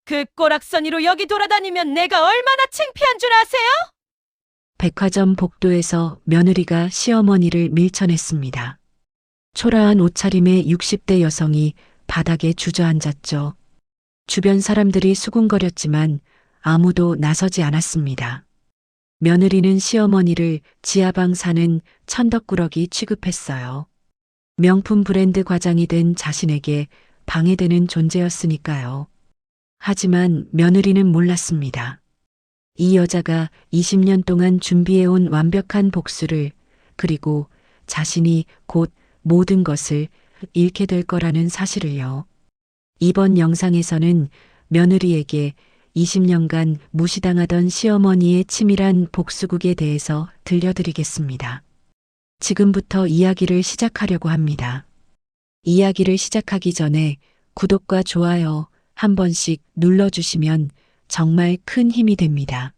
그 꼬락서니로 여기 돌아다니면 내가 얼마나 창피한 줄 아세요? 백화점 복도에서 며느리가 시어머니를 밀쳐냈습니다. 초라한 옷차림의 60대 여성이 바닥에 주저앉았죠. 주변 사람들이 수군거렸지만 아무도 나서지 않았습니다. 며느리는 시어머니를 지하방 사는 천덕꾸러기 취급했어요. 명품 브랜드 과장이 된 자신에게 방해되는 존재였으니까요. 하지만 며느리는 몰랐습니다. 이 여자가 20년 동안 준비해온 완벽한 복수를, 그리고 자신이 곧 모든 것을 잃게 될 거라는 사실을요. 이번 영상에서는 며느리에게 20년간 무시당하던 시어머니의 치밀한 복수극에 대해서 들려드리겠습니다. 지금부터 이야기를 시작하려고 합니다. 이야기를 시작하기 전에 구독과 좋아요 한 번씩 눌러주시면 정말 큰 힘이 됩니다.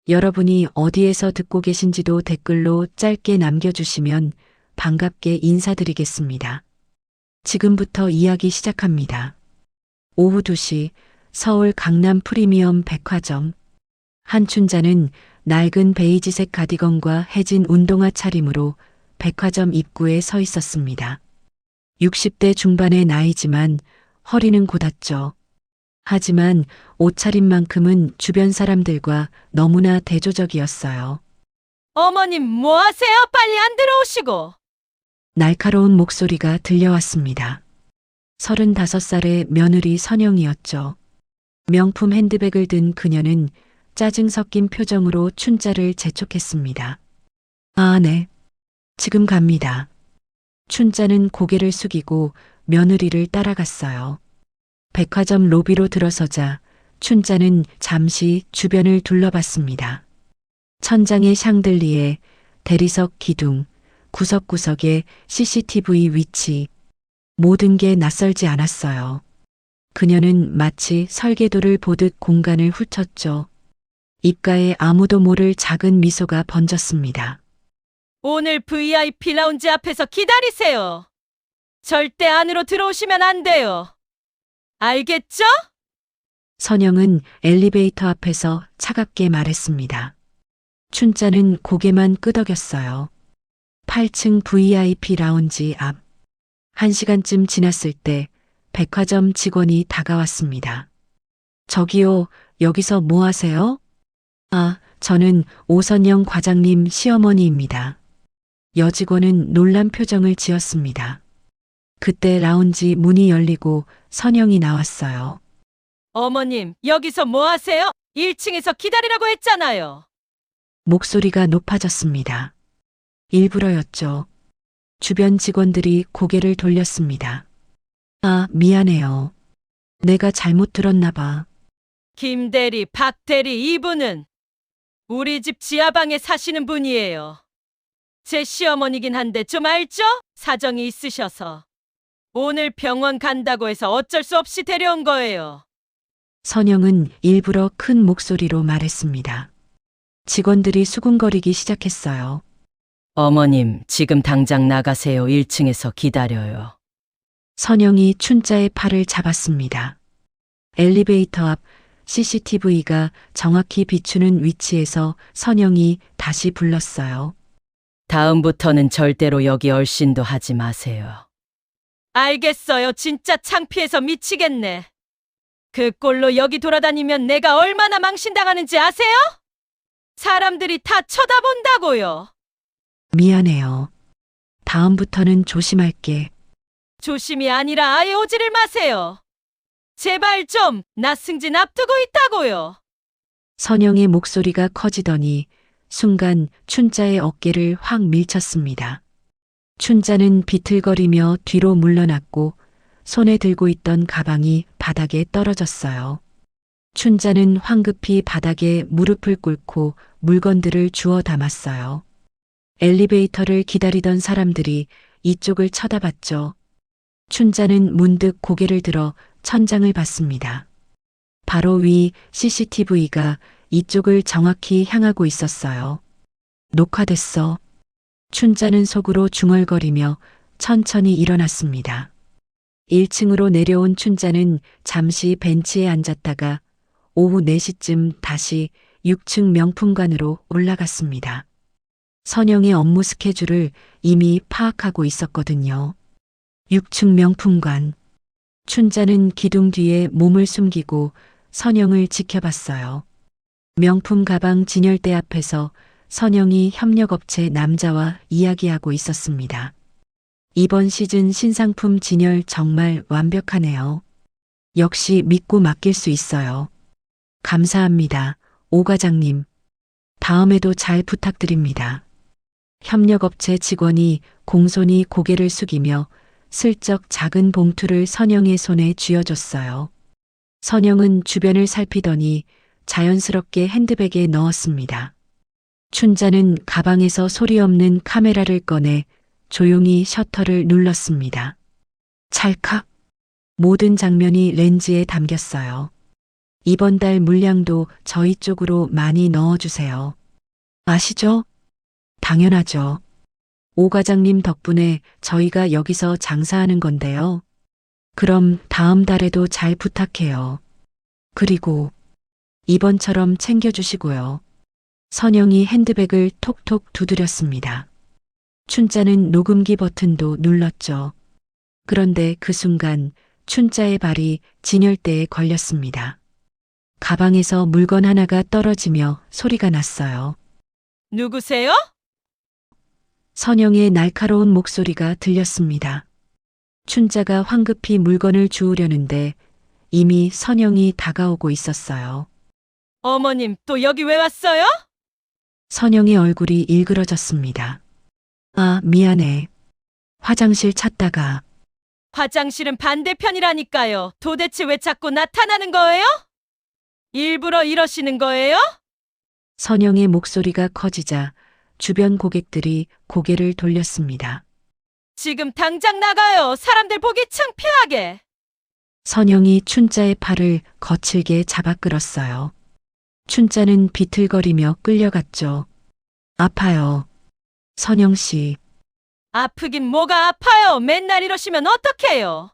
여러분이 어디에서 듣고 계신지도 댓글로 짧게 남겨주시면 반갑게 인사드리겠습니다. 지금부터 이야기 시작합니다. 오후 2시 서울 강남 프리미엄 백화점. 한 춘자는 낡은 베이지색 가디건과 해진 운동화 차림으로 백화점 입구에 서 있었습니다. 60대 중반의 나이지만 허리는 곧았죠. 하지만 옷차림만큼은 주변 사람들과 너무나 대조적이었어요. 어머님 뭐 하세요? 빨리 안 들어오시고. 날카로운 목소리가 들려왔습니다. 35살의 며느리 선영이었죠. 명품 핸드백을 든 그녀는 짜증 섞인 표정으로 춘자를 재촉했습니다. 아, 네. 지금 갑니다. 춘자는 고개를 숙이고 며느리를 따라갔어요. 백화점 로비로 들어서자 춘자는 잠시 주변을 둘러봤습니다. 천장의 샹들리에, 대리석 기둥, 구석구석에 CCTV 위치, 모든 게 낯설지 않았어요. 그녀는 마치 설계도를 보듯 공간을 훑었죠. 입가에 아무도 모를 작은 미소가 번졌습니다. 오늘 VIP 라운지 앞에서 기다리세요. 절대 안으로 들어오시면 안 돼요. 알겠죠? 선영은 엘리베이터 앞에서 차갑게 말했습니다. 춘자는 고개만 끄덕였어요. 8층 VIP 라운지 앞. 1시간쯤 지났을 때 백화점 직원이 다가왔습니다. 저기요, 여기서 뭐 하세요? 아, 저는 오선영 과장님 시어머니입니다. 여직원은 놀란 표정을 지었습니다. 그때 라운지 문이 열리고 선영이 나왔어요. 어머님, 여기서 뭐 하세요? 1층에서 기다리라고 했잖아요. 목소리가 높아졌습니다. 일부러였죠. 주변 직원들이 고개를 돌렸습니다. 아, 미안해요. 내가 잘못 들었나 봐. 김 대리, 박 대리 이분은 우리 집 지하방에 사시는 분이에요. 제 시어머니긴 한데 좀 알죠? 사정이 있으셔서. 오늘 병원 간다고 해서 어쩔 수 없이 데려온 거예요. 선영은 일부러 큰 목소리로 말했습니다. 직원들이 수군거리기 시작했어요. 어머님, 지금 당장 나가세요. 1층에서 기다려요. 선영이 춘자의 팔을 잡았습니다. 엘리베이터 앞 CCTV가 정확히 비추는 위치에서 선영이 다시 불렀어요. 다음부터는 절대로 여기 얼씬도 하지 마세요. 알겠어요. 진짜 창피해서 미치겠네. 그 꼴로 여기 돌아다니면 내가 얼마나 망신당하는지 아세요? 사람들이 다 쳐다본다고요. 미안해요. 다음부터는 조심할게. 조심이 아니라 아예 오지를 마세요. 제발 좀, 나 승진 앞두고 있다고요. 선영의 목소리가 커지더니 순간 춘자의 어깨를 확 밀쳤습니다. 춘자는 비틀거리며 뒤로 물러났고 손에 들고 있던 가방이 바닥에 떨어졌어요. 춘자는 황급히 바닥에 무릎을 꿇고 물건들을 주워 담았어요. 엘리베이터를 기다리던 사람들이 이쪽을 쳐다봤죠. 춘자는 문득 고개를 들어 천장을 봤습니다. 바로 위 CCTV가 이쪽을 정확히 향하고 있었어요. 녹화됐어. 춘자는 속으로 중얼거리며 천천히 일어났습니다. 1층으로 내려온 춘자는 잠시 벤치에 앉았다가 오후 4시쯤 다시 6층 명품관으로 올라갔습니다. 선영의 업무 스케줄을 이미 파악하고 있었거든요. 6층 명품관. 춘자는 기둥 뒤에 몸을 숨기고 선영을 지켜봤어요. 명품 가방 진열대 앞에서 선영이 협력업체 남자와 이야기하고 있었습니다. 이번 시즌 신상품 진열 정말 완벽하네요. 역시 믿고 맡길 수 있어요. 감사합니다, 오 과장님. 다음에도 잘 부탁드립니다. 협력업체 직원이 공손히 고개를 숙이며 슬쩍 작은 봉투를 선영의 손에 쥐어줬어요. 선영은 주변을 살피더니 자연스럽게 핸드백에 넣었습니다. 춘자는 가방에서 소리 없는 카메라를 꺼내 조용히 셔터를 눌렀습니다. 찰칵. 모든 장면이 렌즈에 담겼어요. 이번 달 물량도 저희 쪽으로 많이 넣어주세요. 아시죠? 당연하죠. 오 과장님 덕분에 저희가 여기서 장사하는 건데요. 그럼 다음 달에도 잘 부탁해요. 그리고 이번처럼 챙겨주시고요. 선영이 핸드백을 톡톡 두드렸습니다. 춘자는 녹음기 버튼도 눌렀죠. 그런데 그 순간 춘자의 발이 진열대에 걸렸습니다. 가방에서 물건 하나가 떨어지며 소리가 났어요. 누구세요? 선영의 날카로운 목소리가 들렸습니다. 춘자가 황급히 물건을 주우려는데 이미 선영이 다가오고 있었어요. 어머님, 또 여기 왜 왔어요? 선영의 얼굴이 일그러졌습니다. 아, 미안해. 화장실 찾다가. 화장실은 반대편이라니까요. 도대체 왜 자꾸 나타나는 거예요? 일부러 이러시는 거예요? 선영의 목소리가 커지자 주변 고객들이 고개를 돌렸습니다. 지금 당장 나가요. 사람들 보기 창피하게. 선영이 춘자의 팔을 거칠게 잡아 끌었어요. 춘자는 비틀거리며 끌려갔죠. 아파요. 선영 씨. 아프긴 뭐가 아파요. 맨날 이러시면 어떡해요.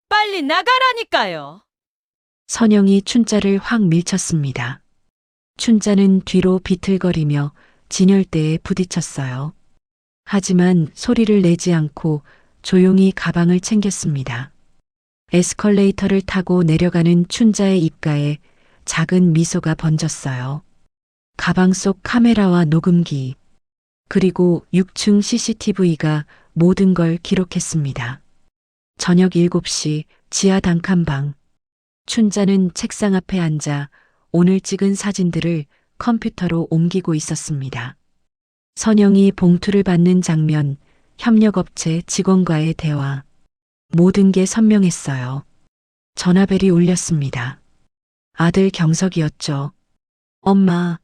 빨리 나가라니까요. 선영이 춘자를 확 밀쳤습니다. 춘자는 뒤로 비틀거리며 진열대에 부딪혔어요. 하지만 소리를 내지 않고 조용히 가방을 챙겼습니다. 에스컬레이터를 타고 내려가는 춘자의 입가에 작은 미소가 번졌어요. 가방 속 카메라와 녹음기, 그리고 6층 CCTV가 모든 걸 기록했습니다. 저녁 7시 지하 단칸방. 춘자는 책상 앞에 앉아 오늘 찍은 사진들을 컴퓨터로 옮기고 있었습니다. 선영이 봉투를 받는 장면, 협력업체 직원과의 대화. 모든 게 선명했어요. 전화벨이 울렸습니다. 아들 경석이었죠. 엄마,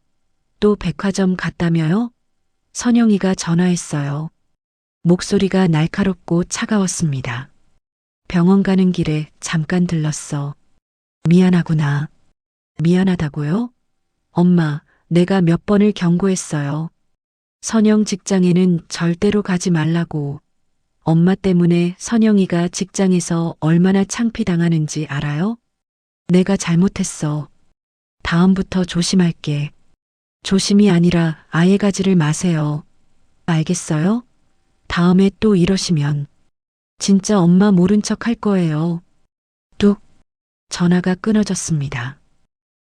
또 백화점 갔다며요? 선영이가 전화했어요. 목소리가 날카롭고 차가웠습니다. 병원 가는 길에 잠깐 들렀어. 미안하구나. 미안하다고요? 엄마, 내가 몇 번을 경고했어요. 선영 직장에는 절대로 가지 말라고. 엄마 때문에 선영이가 직장에서 얼마나 창피당하는지 알아요? 내가 잘못했어. 다음부터 조심할게. 조심이 아니라 아예 가지를 마세요. 알겠어요? 다음에 또 이러시면 진짜 엄마 모른 척 할 거예요. 뚝. 전화가 끊어졌습니다.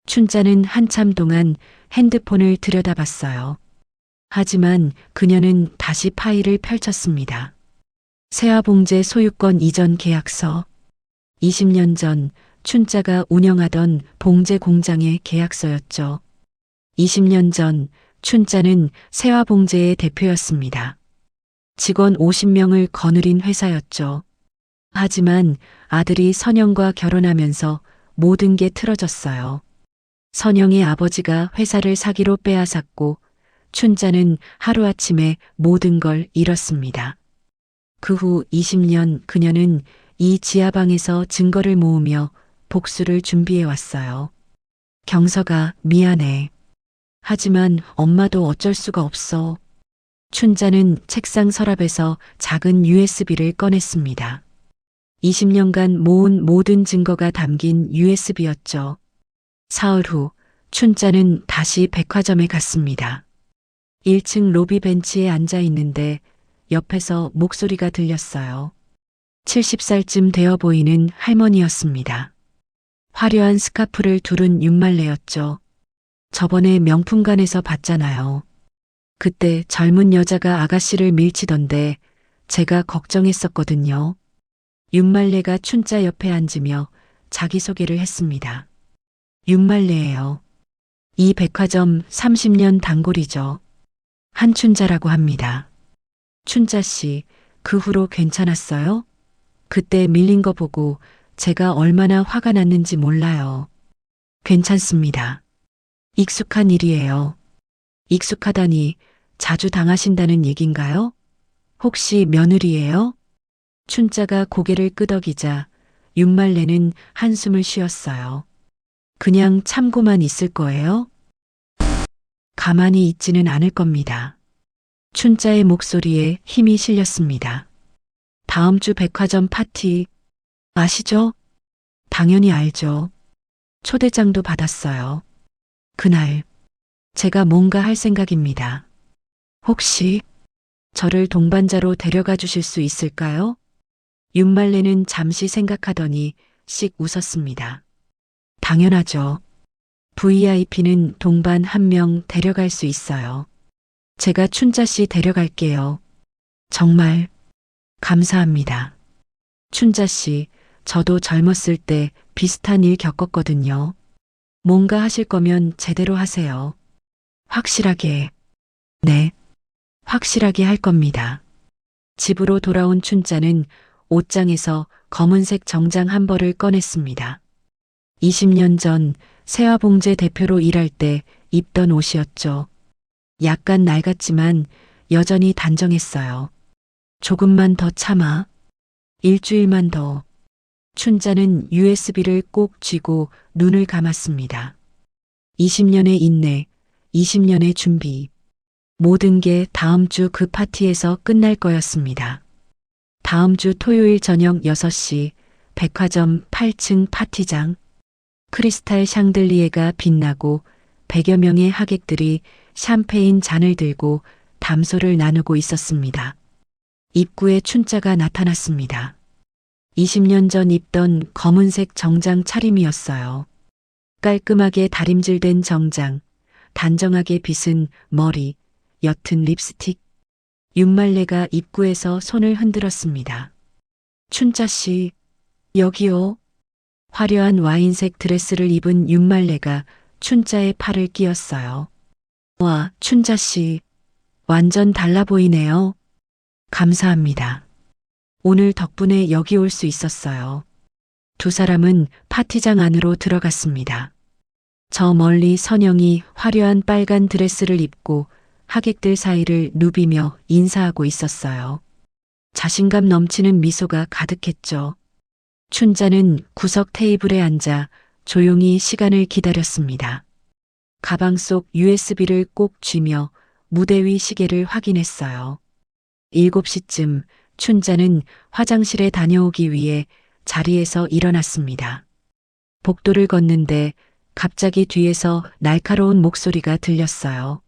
춘자는 한참 동안 핸드폰을 들여다봤어요. 하지만 그녀는 다시 파일을 펼쳤습니다. 세화봉제 소유권 이전 계약서. 20년 전 춘자가 운영하던 봉제 공장의 계약서였죠. 20년 전 춘자는 세화봉제의 대표였습니다. 직원 50명을 거느린 회사였죠. 하지만 아들이 선영과 결혼하면서 모든 게 틀어졌어요. 선영의 아버지가 회사를 사기로 빼앗았고 춘자는 하루아침에 모든 걸 잃었습니다. 그 후 20년 그녀는 이 지하방에서 증거를 모으며 복수를 준비해 왔어요. 경서가 미안해. 하지만 엄마도 어쩔 수가 없어. 춘자는 책상 서랍에서 작은 USB를 꺼냈습니다. 20년간 모은 모든 증거가 담긴 USB였죠. 사흘 후 춘자는 다시 백화점에 갔습니다. 1층 로비 벤치에 앉아 있는데 옆에서 목소리가 들렸어요. 70살쯤 되어 보이는 할머니였습니다. 화려한 스카프를 두른 윤말레였죠. 저번에 명품관에서 봤잖아요. 그때 젊은 여자가 아가씨를 밀치던데 제가 걱정했었거든요. 윤말레가 춘자 옆에 앉으며 자기소개를 했습니다. 윤말레예요. 이 백화점 30년 단골이죠. 한춘자라고 합니다. 춘자 씨, 그 후로 괜찮았어요? 그때 밀린 거 보고 제가 얼마나 화가 났는지 몰라요. 괜찮습니다. 익숙한 일이에요. 익숙하다니 자주 당하신다는 얘긴가요? 혹시 며느리예요? 춘자가 고개를 끄덕이자 윤말레는 한숨을 쉬었어요. 그냥 참고만 있을 거예요? 가만히 있지는 않을 겁니다. 춘자의 목소리에 힘이 실렸습니다. 다음 주 백화점 파티 아시죠? 당연히 알죠. 초대장도 받았어요. 그날 제가 뭔가 할 생각입니다. 혹시 저를 동반자로 데려가 주실 수 있을까요? 윤말레는 잠시 생각하더니 씩 웃었습니다. 당연하죠. VIP는 동반 한 명 데려갈 수 있어요. 제가 춘자 씨 데려갈게요. 정말 감사합니다. 춘자 씨, 저도 젊었을 때 비슷한 일 겪었거든요. 뭔가 하실 거면 제대로 하세요. 확실하게. 네. 확실하게 할 겁니다. 집으로 돌아온 춘자는 옷장에서 검은색 정장 한 벌을 꺼냈습니다. 20년 전 세화봉제 대표로 일할 때 입던 옷이었죠. 약간 낡았지만 여전히 단정했어요. 조금만 더 참아. 일주일만 더. 춘자는 USB를 꼭 쥐고 눈을 감았습니다. 20년의 인내, 20년의 준비. 모든 게 다음 주 그 파티에서 끝날 거였습니다. 다음 주 토요일 저녁 6시 백화점 8층 파티장. 크리스탈 샹들리에가 빛나고 100여 명의 하객들이 샴페인 잔을 들고 담소를 나누고 있었습니다. 입구에 춘자가 나타났습니다. 20년 전 입던 검은색 정장 차림이었어요. 깔끔하게 다림질된 정장, 단정하게 빗은 머리, 옅은 립스틱. 윤말레가 입구에서 손을 흔들었습니다. 춘자 씨, 여기요. 화려한 와인색 드레스를 입은 윤말레가 춘자의 팔을 끼었어요. 와, 춘자 씨, 완전 달라 보이네요. 감사합니다. 오늘 덕분에 여기 올 수 있었어요. 두 사람은 파티장 안으로 들어갔습니다. 저 멀리 선영이 화려한 빨간 드레스를 입고 하객들 사이를 누비며 인사하고 있었어요. 자신감 넘치는 미소가 가득했죠. 춘자는 구석 테이블에 앉아 조용히 시간을 기다렸습니다. 가방 속 USB를 꼭 쥐며 무대 위 시계를 확인했어요. 7시쯤 춘자는 화장실에 다녀오기 위해 자리에서 일어났습니다. 복도를 걷는데 갑자기 뒤에서 날카로운 목소리가 들렸어요.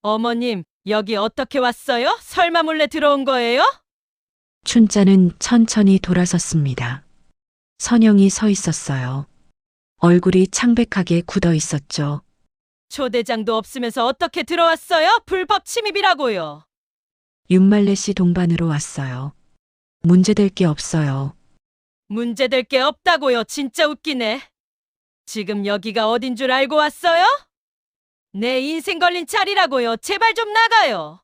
어머님, 여기 어떻게 왔어요? 설마 몰래 들어온 거예요? 춘자는 천천히 돌아섰습니다. 선영이 서 있었어요. 얼굴이 창백하게 굳어 있었죠. 초대장도 없으면서 어떻게 들어왔어요? 불법 침입이라고요. 윤말레 씨 동반으로 왔어요. 문제될 게 없어요. 문제될 게 없다고요. 진짜 웃기네. 지금 여기가 어딘 줄 알고 왔어요? 내 인생 걸린 자리라고요. 제발 좀 나가요.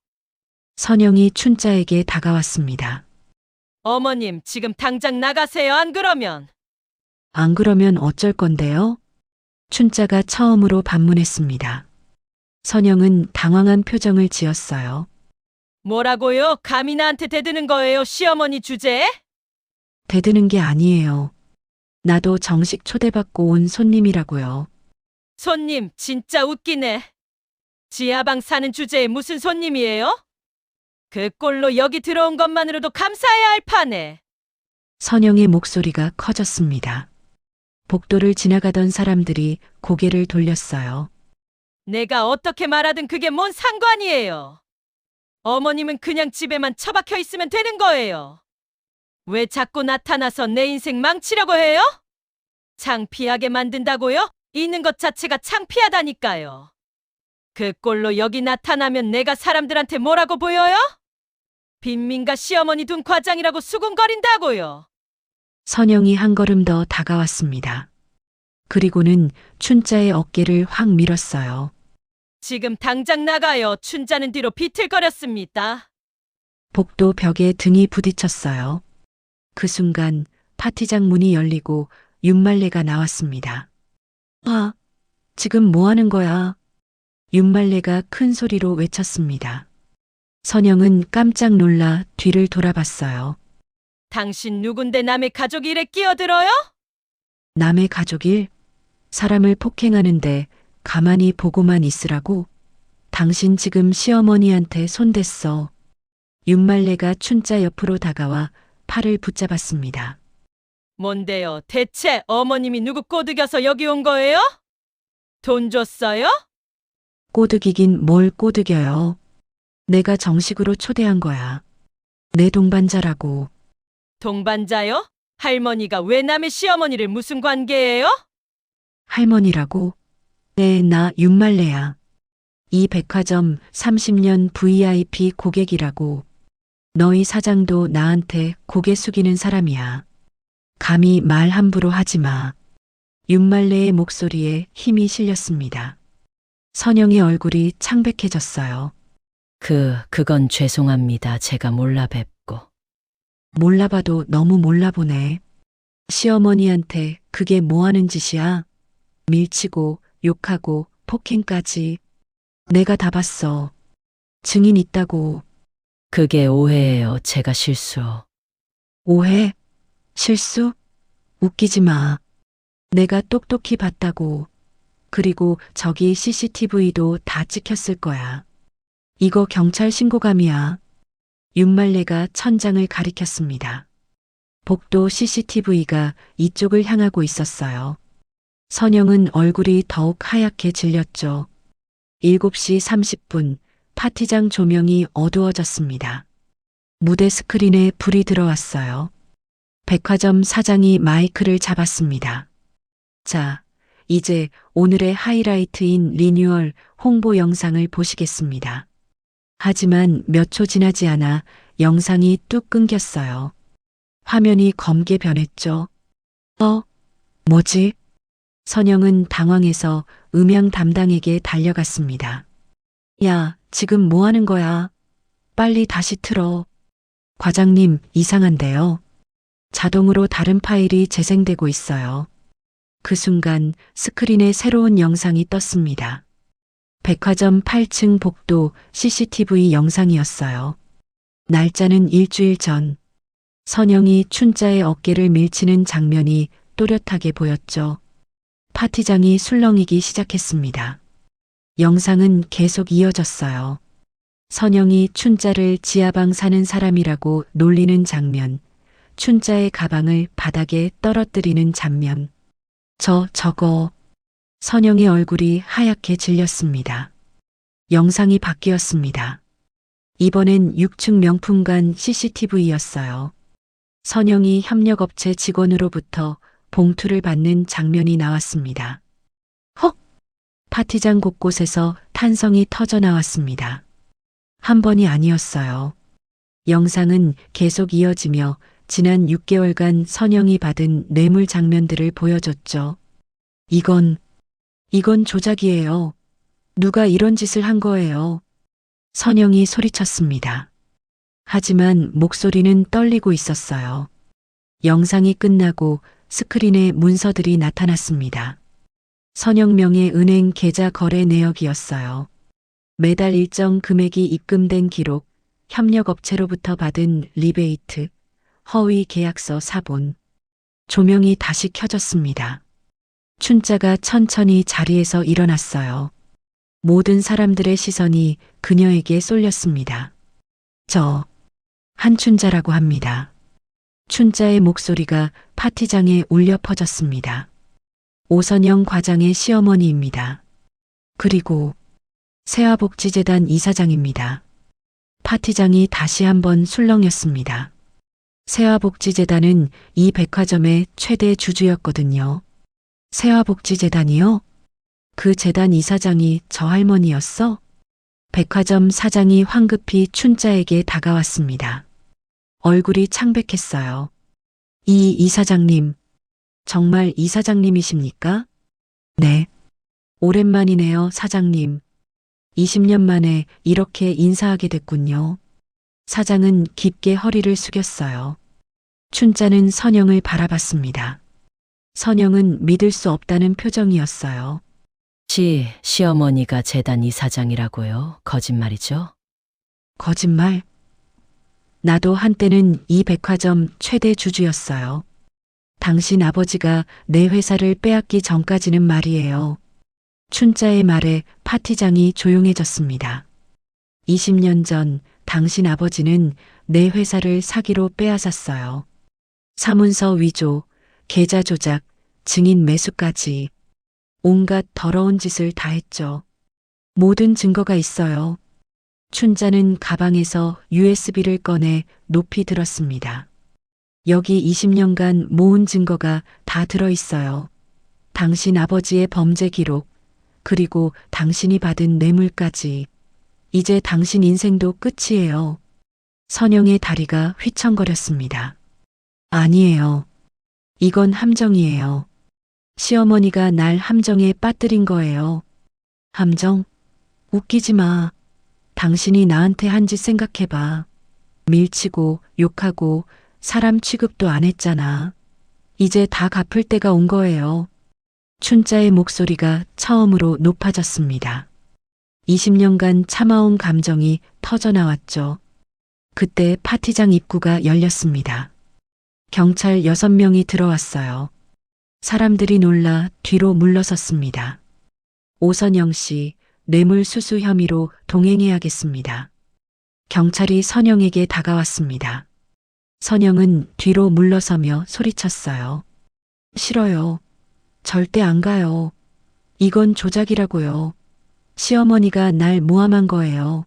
선영이 춘자에게 다가왔습니다. 어머님, 지금 당장 나가세요. 안 그러면. 안 그러면 어쩔 건데요? 춘자가 처음으로 반문했습니다. 선영은 당황한 표정을 지었어요. 뭐라고요? 감히 나한테 대드는 거예요, 시어머니 주제에? 대드는 게 아니에요. 나도 정식 초대받고 온 손님이라고요. 손님, 진짜 웃기네. 지하방 사는 주제에 무슨 손님이에요? 그 꼴로 여기 들어온 것만으로도 감사해야 할 판에. 선영의 목소리가 커졌습니다. 복도를 지나가던 사람들이 고개를 돌렸어요. 내가 어떻게 말하든 그게 뭔 상관이에요. 어머님은 그냥 집에만 처박혀 있으면 되는 거예요. 왜 자꾸 나타나서 내 인생 망치려고 해요? 창피하게 만든다고요? 있는 것 자체가 창피하다니까요. 그 꼴로 여기 나타나면 내가 사람들한테 뭐라고 보여요? 빈민가 시어머니 둔 과장이라고 수군거린다고요. 선영이 한 걸음 더 다가왔습니다. 그리고는 춘자의 어깨를 확 밀었어요. 지금 당장 나가요. 춘자는 뒤로 비틀거렸습니다. 복도 벽에 등이 부딪혔어요. 그 순간 파티장 문이 열리고 윤말레가 나왔습니다. 아, 지금 뭐 하는 거야? 윤말레가 큰 소리로 외쳤습니다. 선영은 깜짝 놀라 뒤를 돌아봤어요. 당신 누군데 남의 가족 일에 끼어들어요? 남의 가족일? 사람을 폭행하는데 가만히 보고만 있으라고? 당신 지금 시어머니한테 손댔어. 윤말레가 춘자 옆으로 다가와 팔을 붙잡았습니다. 뭔데요? 대체 어머님이 누구 꼬드겨서 여기 온 거예요? 돈 줬어요? 꼬드기긴 뭘 꼬드겨요. 내가 정식으로 초대한 거야. 내 동반자라고. 동반자요? 할머니가 왜 남의 시어머니를 무슨 관계예요? 할머니라고? 네, 나 윤말레야. 이 백화점 30년 VIP 고객이라고. 너희 사장도 나한테 고개 숙이는 사람이야. 감히 말 함부로 하지 마. 윤말레의 목소리에 힘이 실렸습니다. 선영의 얼굴이 창백해졌어요. 그건 죄송합니다. 제가 몰라 뵙고. 몰라봐도 너무 몰라보네. 시어머니한테 그게 뭐 하는 짓이야? 밀치고 욕하고 폭행까지. 내가 다 봤어. 증인 있다고. 그게 오해예요. 제가 실수. 오해? 실수? 웃기지 마. 내가 똑똑히 봤다고. 그리고 저기 CCTV도 다 찍혔을 거야. 이거 경찰 신고감이야. 윤말레가 천장을 가리켰습니다. 복도 CCTV가 이쪽을 향하고 있었어요. 선영은 얼굴이 더욱 하얗게 질렸죠. 7시 30분 파티장 조명이 어두워졌습니다. 무대 스크린에 불이 들어왔어요. 백화점 사장이 마이크를 잡았습니다. 자, 이제 오늘의 하이라이트인 리뉴얼 홍보 영상을 보시겠습니다. 하지만 몇 초 지나지 않아 영상이 뚝 끊겼어요. 화면이 검게 변했죠. 뭐지? 선영은 당황해서 음향 담당에게 달려갔습니다. 야, 지금 뭐 하는 거야? 빨리 다시 틀어. 과장님, 이상한데요. 자동으로 다른 파일이 재생되고 있어요. 그 순간 스크린에 새로운 영상이 떴습니다. 백화점 8층 복도 CCTV 영상이었어요. 날짜는 일주일 전. 선영이 춘자의 어깨를 밀치는 장면이 또렷하게 보였죠. 파티장이 술렁이기 시작했습니다. 영상은 계속 이어졌어요. 선영이 춘자를 지하방 사는 사람이라고 놀리는 장면, 춘자의 가방을 바닥에 떨어뜨리는 장면. 저거. 선영의 얼굴이 하얗게 질렸습니다. 영상이 바뀌었습니다. 이번엔 6층 명품관 CCTV였어요. 선영이 협력업체 직원으로부터 봉투를 받는 장면이 나왔습니다. 헉! 파티장 곳곳에서 탄성이 터져 나왔습니다. 한 번이 아니었어요. 영상은 계속 이어지며 지난 6개월간 선영이 받은 뇌물 장면들을 보여줬죠. 이건 조작이에요. 누가 이런 짓을 한 거예요. 선영이 소리쳤습니다. 하지만 목소리는 떨리고 있었어요. 영상이 끝나고 스크린에 문서들이 나타났습니다. 선영명의 은행 계좌 거래 내역이었어요. 매달 일정 금액이 입금된 기록, 협력업체로부터 받은 리베이트, 허위 계약서 사본. 조명이 다시 켜졌습니다. 춘자가 천천히 자리에서 일어났어요. 모든 사람들의 시선이 그녀에게 쏠렸습니다. 저 한춘자라고 합니다. 춘자의 목소리가 파티장에 울려 퍼졌습니다. 오선영 과장의 시어머니입니다. 그리고 세화복지재단 이사장입니다. 파티장이 다시 한번 술렁였습니다. 세화복지재단은 이 백화점의 최대 주주였거든요. 세화복지재단이요? 그 재단 이사장이 저 할머니였어? 백화점 사장이 황급히 춘자에게 다가왔습니다. 얼굴이 창백했어요. 이 이사장님, 정말 이사장님이십니까? 네. 오랜만이네요, 사장님. 20년 만에 이렇게 인사하게 됐군요. 사장은 깊게 허리를 숙였어요. 춘자는 선영을 바라봤습니다. 선영은 믿을 수 없다는 표정이었어요. 시어머니가 재단 이사장이라고요? 거짓말이죠? 거짓말? 나도 한때는 이 백화점 최대 주주였어요. 당신 아버지가 내 회사를 빼앗기 전까지는 말이에요. 춘자의 말에 파티장이 조용해졌습니다. 20년 전 당신 아버지는 내 회사를 사기로 빼앗았어요. 사문서 위조, 계좌 조작, 증인 매수까지 온갖 더러운 짓을 다 했죠. 모든 증거가 있어요. 춘자는 가방에서 USB를 꺼내 높이 들었습니다. 여기 20년간 모은 증거가 다 들어있어요. 당신 아버지의 범죄 기록, 그리고 당신이 받은 뇌물까지. 이제 당신 인생도 끝이에요. 선영의 다리가 휘청거렸습니다. 아니에요. 이건 함정이에요. 시어머니가 날 함정에 빠뜨린 거예요. 함정? 웃기지 마. 당신이 나한테 한 짓 생각해봐. 밀치고 욕하고 사람 취급도 안 했잖아. 이제 다 갚을 때가 온 거예요. 춘자의 목소리가 처음으로 높아졌습니다. 20년간 참아온 감정이 터져나왔죠. 그때 파티장 입구가 열렸습니다. 경찰 6명이 들어왔어요. 사람들이 놀라 뒤로 물러섰습니다. 오선영 씨, 뇌물수수 혐의로 동행해야겠습니다. 경찰이 선영에게 다가왔습니다. 선영은 뒤로 물러서며 소리쳤어요. 싫어요. 절대 안 가요. 이건 조작이라고요. 시어머니가 날 모함한 거예요.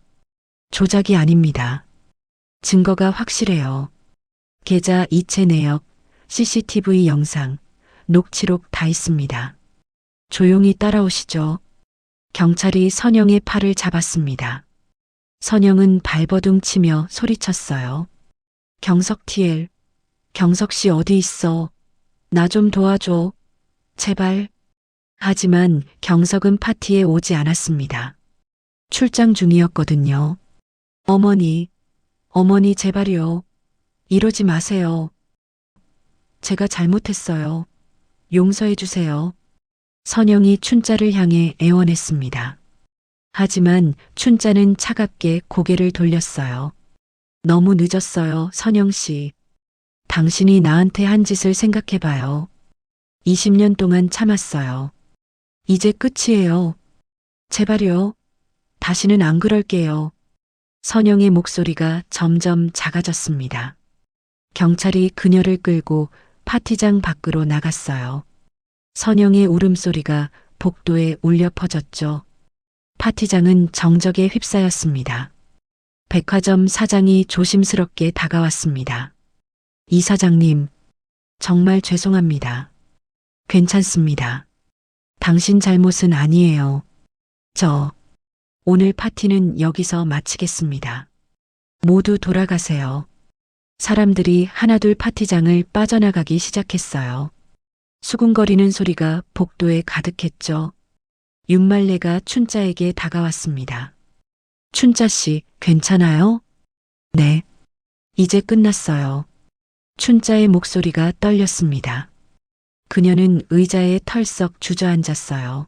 조작이 아닙니다. 증거가 확실해요. 계좌 이체 내역, CCTV 영상, 녹취록 다 있습니다. 조용히 따라오시죠. 경찰이 선영의 팔을 잡았습니다. 선영은 발버둥 치며 소리쳤어요. 경석 TL, 경석 씨 어디 있어? 나 좀 도와줘. 제발. 하지만 경석은 파티에 오지 않았습니다. 출장 중이었거든요. 어머니 제발요. 이러지 마세요. 제가 잘못했어요. 용서해 주세요. 선영이 춘자를 향해 애원했습니다. 하지만 춘자는 차갑게 고개를 돌렸어요. 너무 늦었어요, 선영 씨. 당신이 나한테 한 짓을 생각해봐요. 20년 동안 참았어요. 이제 끝이에요. 제발요. 다시는 안 그럴게요. 선영의 목소리가 점점 작아졌습니다. 경찰이 그녀를 끌고 파티장 밖으로 나갔어요. 선영의 울음소리가 복도에 울려 퍼졌죠. 파티장은 정적에 휩싸였습니다. 백화점 사장이 조심스럽게 다가왔습니다. 이사장님, 정말 죄송합니다. 괜찮습니다. 당신 잘못은 아니에요. 오늘 파티는 여기서 마치겠습니다. 모두 돌아가세요. 사람들이 하나둘 파티장을 빠져나가기 시작했어요. 수군거리는 소리가 복도에 가득했죠. 윤말레가 춘자에게 다가왔습니다. 춘자 씨, 괜찮아요? 네. 이제 끝났어요. 춘자의 목소리가 떨렸습니다. 그녀는 의자에 털썩 주저앉았어요.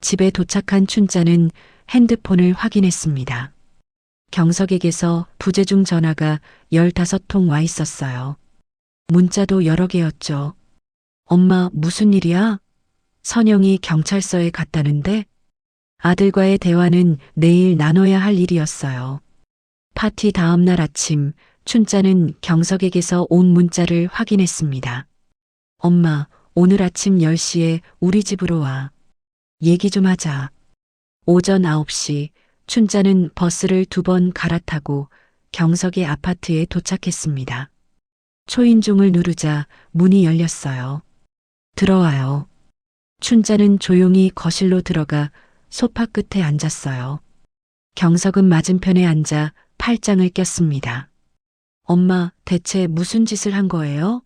집에 도착한 춘자는 핸드폰을 확인했습니다. 경석에게서 부재중 전화가 15통 와 있었어요. 문자도 여러 개였죠. 엄마, 무슨 일이야? 선영이 경찰서에 갔다는데? 아들과의 대화는 내일 나눠야 할 일이었어요. 파티 다음 날 아침 춘자는 경석에게서 온 문자를 확인했습니다. 엄마, 오늘 아침 10시에 우리 집으로 와. 얘기 좀 하자. 오전 9시 춘자는 버스를 2번 갈아타고 경석의 아파트에 도착했습니다. 초인종을 누르자 문이 열렸어요. 들어와요. 춘자는 조용히 거실로 들어가 소파 끝에 앉았어요. 경석은 맞은편에 앉아 팔짱을 꼈습니다. 엄마, 대체 무슨 짓을 한 거예요?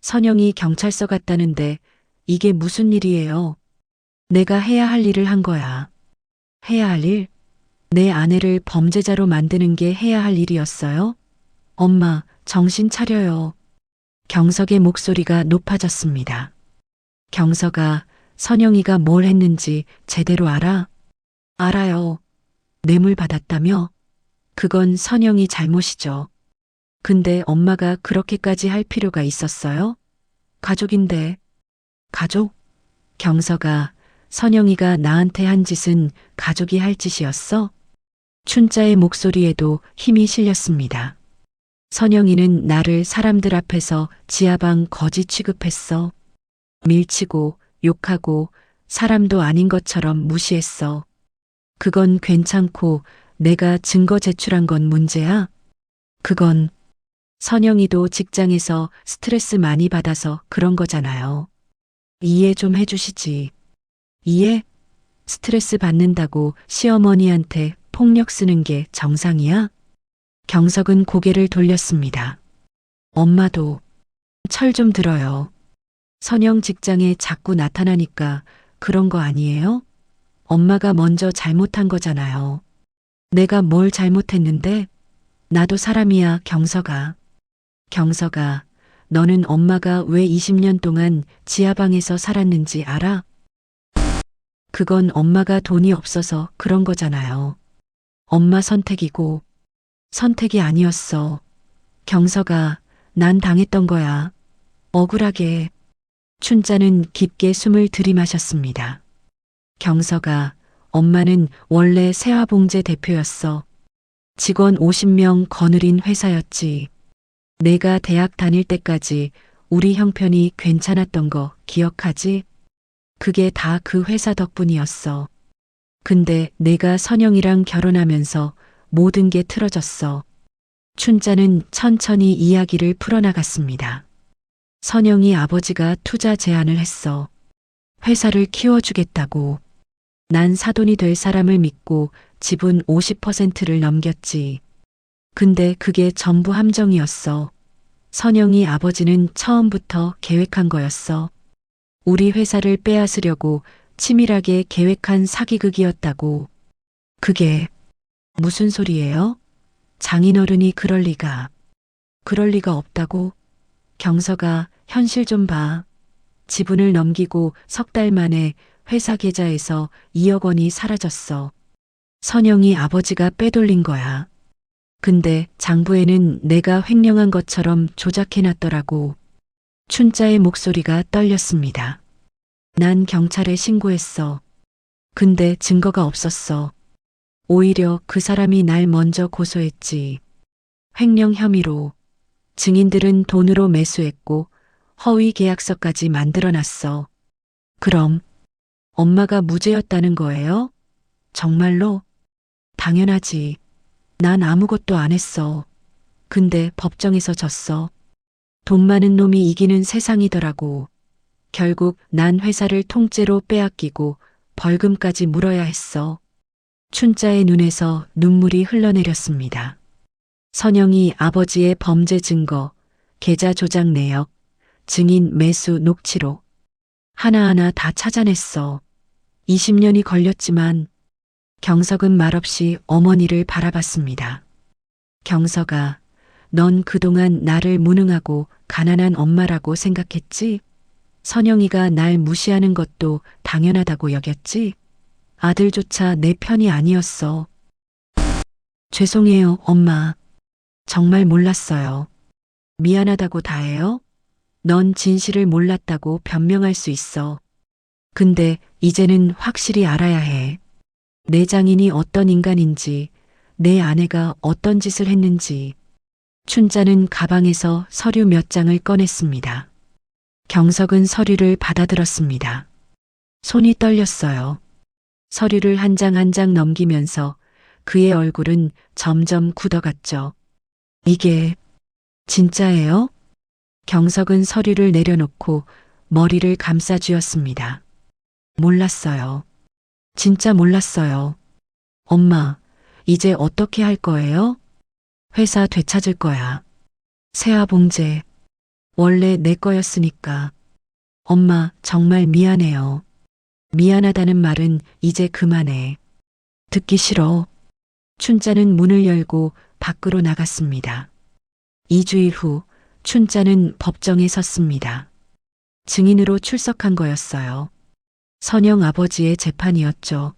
선영이 경찰서 갔다는데 이게 무슨 일이에요? 내가 해야 할 일을 한 거야. 해야 할 일? 내 아내를 범죄자로 만드는 게 해야 할 일이었어요? 엄마, 정신 차려요. 경석의 목소리가 높아졌습니다. 경석아, 선영이가 뭘 했는지 제대로 알아? 알아요. 뇌물 받았다며? 그건 선영이 잘못이죠. 근데 엄마가 그렇게까지 할 필요가 있었어요? 가족인데. 가족? 경석아, 선영이가 나한테 한 짓은 가족이 할 짓이었어? 춘자의 목소리에도 힘이 실렸습니다. 선영이는 나를 사람들 앞에서 지하방 거지 취급했어. 밀치고 욕하고 사람도 아닌 것처럼 무시했어. 그건 괜찮고 내가 증거 제출한 건 문제야? 그건 선영이도 직장에서 스트레스 많이 받아서 그런 거잖아요. 이해 좀 해주시지. 이해? 스트레스 받는다고 시어머니한테 폭력 쓰는 게 정상이야? 경석은 고개를 돌렸습니다. 엄마도 철 좀 들어요. 선영 직장에 자꾸 나타나니까 그런 거 아니에요? 엄마가 먼저 잘못한 거잖아요. 내가 뭘 잘못했는데? 나도 사람이야, 경석아. 경석아, 너는 엄마가 왜 20년 동안 지하방에서 살았는지 알아? 그건 엄마가 돈이 없어서 그런 거잖아요. 엄마 선택이고 선택이 아니었어. 경석아, 난 당했던 거야. 억울하게. 춘자는 깊게 숨을 들이마셨습니다. 경석아, 엄마는 원래 세화봉제 대표였어. 직원 50명 거느린 회사였지. 내가 대학 다닐 때까지 우리 형편이 괜찮았던 거 기억하지? 그게 다 그 회사 덕분이었어. 근데 내가 선영이랑 결혼하면서 모든 게 틀어졌어. 춘자는 천천히 이야기를 풀어나갔습니다. 선영이 아버지가 투자 제안을 했어. 회사를 키워주겠다고. 난 사돈이 될 사람을 믿고 지분 50%를 넘겼지. 근데 그게 전부 함정이었어. 선영이 아버지는 처음부터 계획한 거였어. 우리 회사를 빼앗으려고 치밀하게 계획한 사기극이었다고. 그게 무슨 소리예요? 장인어른이 그럴 리가. 그럴 리가 없다고. 경석아, 현실 좀 봐. 지분을 넘기고 석 달 만에 회사 계좌에서 2억 원이 사라졌어. 선영이 아버지가 빼돌린 거야. 근데 장부에는 내가 횡령한 것처럼 조작해놨더라고. 춘자의 목소리가 떨렸습니다. 난 경찰에 신고했어. 근데 증거가 없었어. 오히려 그 사람이 날 먼저 고소했지. 횡령 혐의로. 증인들은 돈으로 매수했고 허위 계약서까지 만들어놨어. 그럼 엄마가 무죄였다는 거예요? 정말로? 당연하지. 난 아무것도 안 했어. 근데 법정에서 졌어. 돈 많은 놈이 이기는 세상이더라고. 결국 난 회사를 통째로 빼앗기고 벌금까지 물어야 했어. 춘자의 눈에서 눈물이 흘러내렸습니다. 선영이 아버지의 범죄 증거, 계좌 조작 내역, 증인 매수 녹취록 하나하나 다 찾아냈어. 20년이 걸렸지만 경석은 말없이 어머니를 바라봤습니다. 경석아, 넌 그동안 나를 무능하고 가난한 엄마라고 생각했지? 선영이가 날 무시하는 것도 당연하다고 여겼지? 아들조차 내 편이 아니었어. 죄송해요, 엄마. 정말 몰랐어요. 미안하다고 다해요? 넌 진실을 몰랐다고 변명할 수 있어. 근데 이제는 확실히 알아야 해. 내 장인이 어떤 인간인지, 내 아내가 어떤 짓을 했는지. 춘자는 가방에서 서류 몇 장을 꺼냈습니다. 경석은 서류를 받아들었습니다. 손이 떨렸어요. 서류를 한 장 한 장 넘기면서 그의 얼굴은 점점 굳어갔죠. 이게 진짜예요? 경석은 서류를 내려놓고 머리를 감싸 쥐었습니다. 몰랐어요. 진짜 몰랐어요. 엄마, 이제 어떻게 할 거예요? 회사 되찾을 거야. 세화 봉제. 원래 내 거였으니까. 엄마, 정말 미안해요. 미안하다는 말은 이제 그만해. 듣기 싫어. 춘자는 문을 열고 밖으로 나갔습니다. 2주일 후 춘자는 법정에 섰습니다. 증인으로 출석한 거였어요. 선영 아버지의 재판이었죠.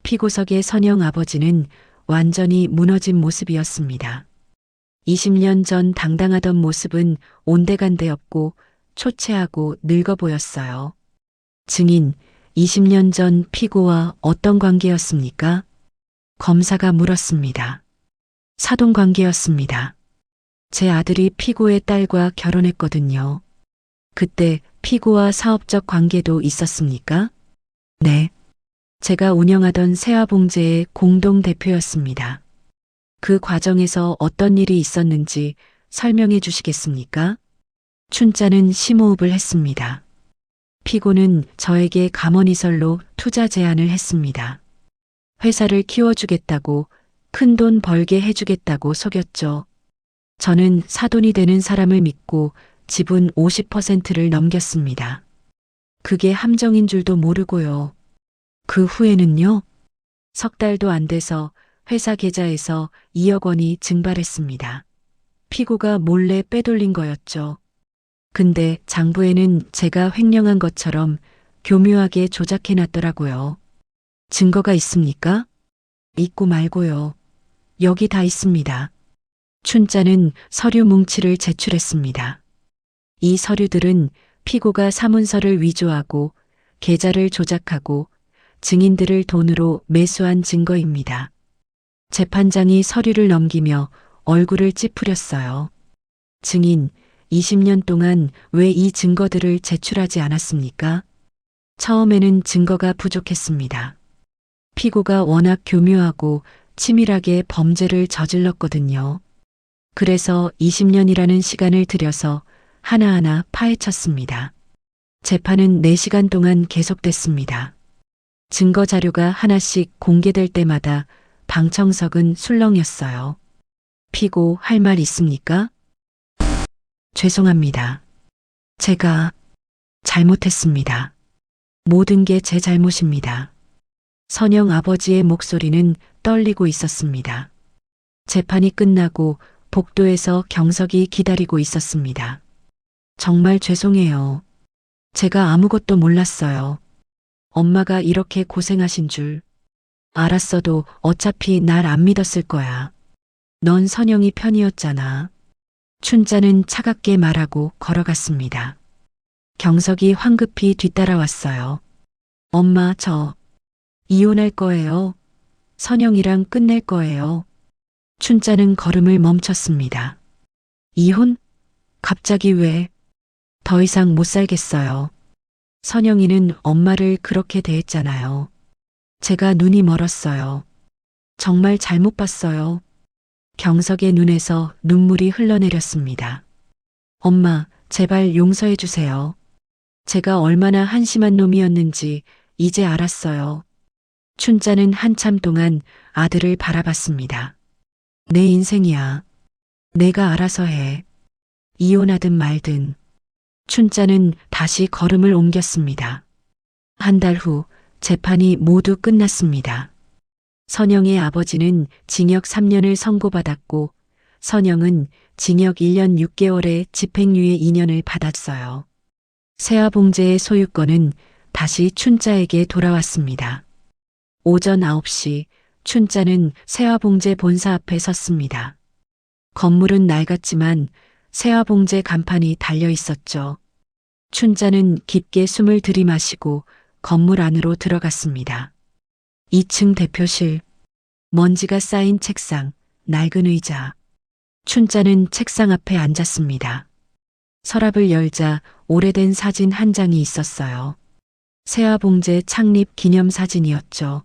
피고석의 선영 아버지는 완전히 무너진 모습이었습니다. 20년 전 당당하던 모습은 온데간데 없고 초췌하고 늙어 보였어요. 증인, 20년 전 피고와 어떤 관계였습니까? 검사가 물었습니다. 사돈 관계였습니다. 제 아들이 피고의 딸과 결혼했거든요. 그때 피고와 사업적 관계도 있었습니까? 네. 제가 운영하던 세화봉제의 공동대표였습니다. 그 과정에서 어떤 일이 있었는지 설명해 주시겠습니까? 춘자는 심호흡을 했습니다. 피고는 저에게 감원이설로 투자 제안을 했습니다. 회사를 키워주겠다고, 큰 돈 벌게 해주겠다고 속였죠. 저는 사돈이 되는 사람을 믿고 지분 50%를 넘겼습니다. 그게 함정인 줄도 모르고요. 그 후에는요? 석 달도 안 돼서 회사 계좌에서 2억 원이 증발했습니다. 피고가 몰래 빼돌린 거였죠. 근데 장부에는 제가 횡령한 것처럼 교묘하게 조작해 놨더라고요. 증거가 있습니까? 있고 말고요. 여기 다 있습니다. 춘자는 서류 뭉치를 제출했습니다. 이 서류들은 피고가 사문서를 위조하고 계좌를 조작하고 증인들을 돈으로 매수한 증거입니다. 재판장이 서류를 넘기며 얼굴을 찌푸렸어요. 증인, 20년 동안 왜 이 증거들을 제출하지 않았습니까? 처음에는 증거가 부족했습니다. 피고가 워낙 교묘하고 치밀하게 범죄를 저질렀거든요. 그래서 20년이라는 시간을 들여서 하나하나 파헤쳤습니다. 재판은 4시간 동안 계속됐습니다. 증거 자료가 하나씩 공개될 때마다 방청석은 술렁였어요. 피고 할 말 있습니까? 죄송합니다. 제가 잘못했습니다. 모든 게 제 잘못입니다. 선영 아버지의 목소리는 떨리고 있었습니다. 재판이 끝나고 복도에서 경석이 기다리고 있었습니다. 정말 죄송해요. 제가 아무것도 몰랐어요. 엄마가 이렇게 고생하신 줄 알았어도 어차피 날 안 믿었을 거야. 넌 선영이 편이었잖아. 춘자는 차갑게 말하고 걸어갔습니다. 경석이 황급히 뒤따라왔어요. 엄마, 저 이혼할 거예요. 선영이랑 끝낼 거예요. 춘자는 걸음을 멈췄습니다. 이혼? 갑자기 왜? 더 이상 못 살겠어요. 선영이는 엄마를 그렇게 대했잖아요. 제가 눈이 멀었어요. 정말 잘못 봤어요. 경석의 눈에서 눈물이 흘러내렸습니다. 엄마, 제발 용서해 주세요. 제가 얼마나 한심한 놈이었는지 이제 알았어요. 춘자는 한참 동안 아들을 바라봤습니다. 내 인생이야. 내가 알아서 해. 이혼하든 말든. 춘자는 다시 걸음을 옮겼습니다. 한 달 후 재판이 모두 끝났습니다. 선영의 아버지는 징역 3년을 선고받았고 선영은 징역 1년 6개월의 집행유예 2년을 받았어요. 세화봉제의 소유권은 다시 춘자에게 돌아왔습니다. 오전 9시 춘자는 세화봉제 본사 앞에 섰습니다. 건물은 낡았지만 세화봉제 간판이 달려 있었죠. 춘자는 깊게 숨을 들이마시고 건물 안으로 들어갔습니다. 2층 대표실, 먼지가 쌓인 책상, 낡은 의자. 춘자는 책상 앞에 앉았습니다. 서랍을 열자 오래된 사진 한 장이 있었어요. 세화봉제 창립 기념 사진이었죠.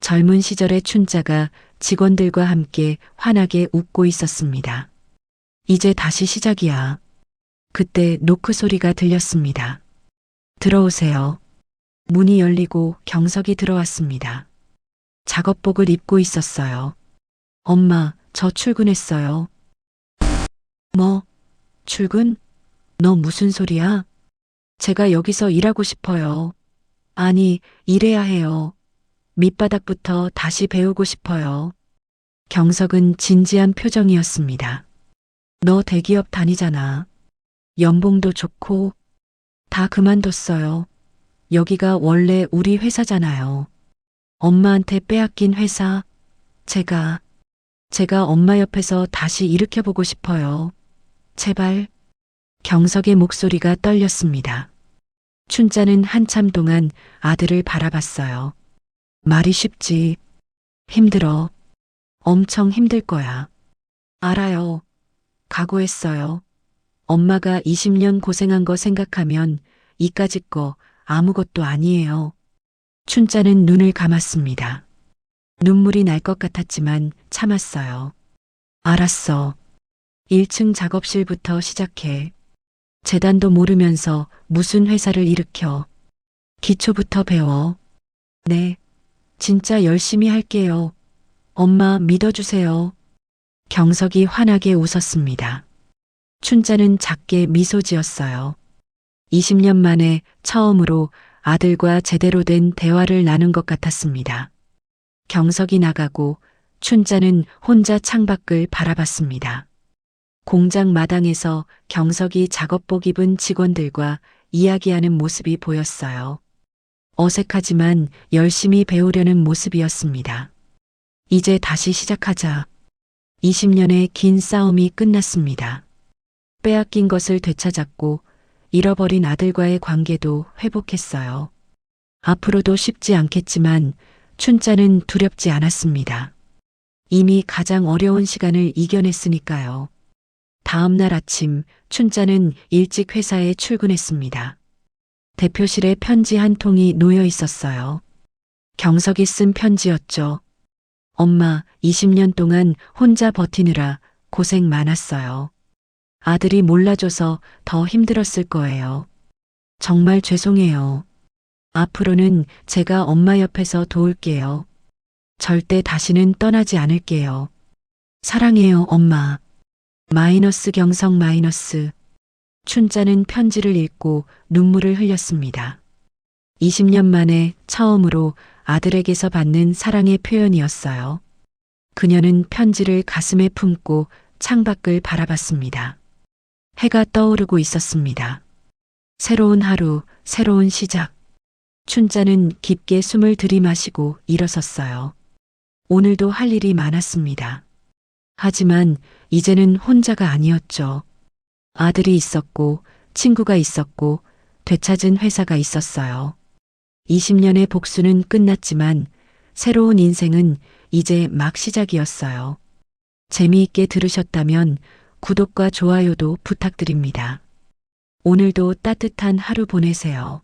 젊은 시절의 춘자가 직원들과 함께 환하게 웃고 있었습니다. 이제 다시 시작이야. 그때 노크 소리가 들렸습니다. 들어오세요. 문이 열리고 경석이 들어왔습니다. 작업복을 입고 있었어요. 엄마, 저 출근했어요. 뭐? 출근? 너 무슨 소리야? 제가 여기서 일하고 싶어요. 아니, 일해야 해요. 밑바닥부터 다시 배우고 싶어요. 경석은 진지한 표정이었습니다. 너 대기업 다니잖아. 연봉도 좋고 다 그만뒀어요. 여기가 원래 우리 회사잖아요. 엄마한테 빼앗긴 회사. 제가 엄마 옆에서 다시 일으켜보고 싶어요. 제발. 경석의 목소리가 떨렸습니다. 춘자는 한참 동안 아들을 바라봤어요. 말이 쉽지. 힘들어. 엄청 힘들 거야. 알아요. 각오했어요. 엄마가 20년 고생한 거 생각하면 이까짓 거 아무것도 아니에요. 춘자는 눈을 감았습니다. 눈물이 날 것 같았지만 참았어요. 알았어. 1층 작업실부터 시작해. 재단도 모르면서 무슨 회사를 일으켜. 기초부터 배워. 네. 진짜 열심히 할게요. 엄마 믿어주세요. 경석이 환하게 웃었습니다. 춘자는 작게 미소 지었어요. 20년 만에 처음으로 아들과 제대로 된 대화를 나눈 것 같았습니다. 경석이 나가고 춘자는 혼자 창밖을 바라봤습니다. 공장 마당에서 경석이 작업복 입은 직원들과 이야기하는 모습이 보였어요. 어색하지만 열심히 배우려는 모습이었습니다. 이제 다시 시작하자. 20년의 긴 싸움이 끝났습니다. 빼앗긴 것을 되찾았고 잃어버린 아들과의 관계도 회복했어요. 앞으로도 쉽지 않겠지만 춘자는 두렵지 않았습니다. 이미 가장 어려운 시간을 이겨냈으니까요. 다음 날 아침 춘자는 일찍 회사에 출근했습니다. 대표실에 편지 한 통이 놓여 있었어요. 경석이 쓴 편지였죠. 엄마, 20년 동안 혼자 버티느라 고생 많았어요. 아들이 몰라줘서 더 힘들었을 거예요. 정말 죄송해요. 앞으로는 제가 엄마 옆에서 도울게요. 절대 다시는 떠나지 않을게요. 사랑해요, 엄마. 마이너스 경석 마이너스. 춘자는 편지를 읽고 눈물을 흘렸습니다. 20년 만에 처음으로 아들에게서 받는 사랑의 표현이었어요. 그녀는 편지를 가슴에 품고 창밖을 바라봤습니다. 해가 떠오르고 있었습니다. 새로운 하루, 새로운 시작. 춘자는 깊게 숨을 들이마시고 일어섰어요. 오늘도 할 일이 많았습니다. 하지만 이제는 혼자가 아니었죠. 아들이 있었고, 친구가 있었고, 되찾은 회사가 있었어요. 20년의 복수는 끝났지만 새로운 인생은 이제 막 시작이었어요. 재미있게 들으셨다면 구독과 좋아요도 부탁드립니다. 오늘도 따뜻한 하루 보내세요.